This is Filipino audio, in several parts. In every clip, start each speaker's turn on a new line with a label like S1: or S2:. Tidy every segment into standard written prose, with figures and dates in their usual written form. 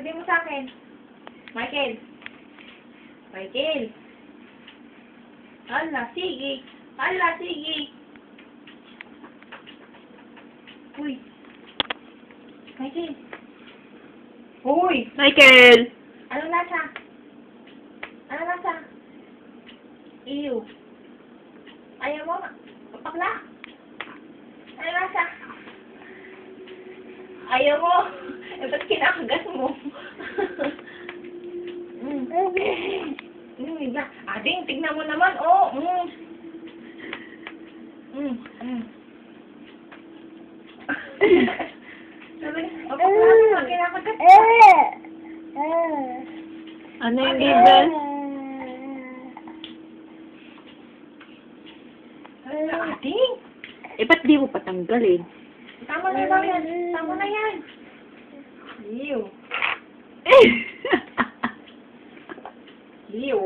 S1: sabihin mo sa akin. Michael. Michael. Hala, sige. Hala, sige. Uy. Michael. Uy.
S2: Michael!
S1: Ano lasa? Ano lasa? Ew. Ayaw mo? Pakla? Ano lasa? Ayaw mo? Eh, ba't kinakagas mo? Ading, tignan mo naman. Oh, Sabi, pakla mo, kinakagas.
S2: Ano yung given?
S1: Ading.
S2: Eh, ba't di mo patanggalin?
S1: Tama na yan. Tama na yan. Ew. Ew.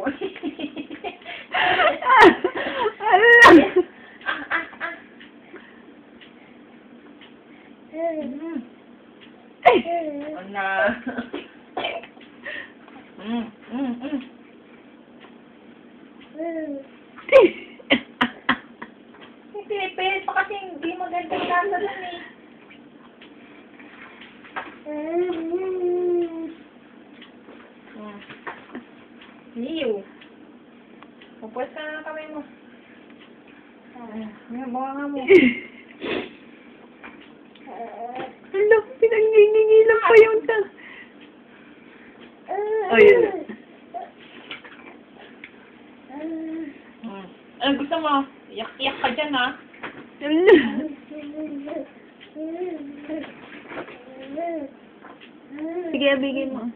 S1: Ano? Pinipilit pa kasi hindi maganda lasa lang eh. Ew. Pupuwes ka na ng kamay mo. Baka mo.
S2: Hala, pinangingilan pa yung ta. Oh, yun na.
S1: Ano gusto mo? Iyak-iyak ka dyan, ha?
S2: Hala. Sige, bigay mo.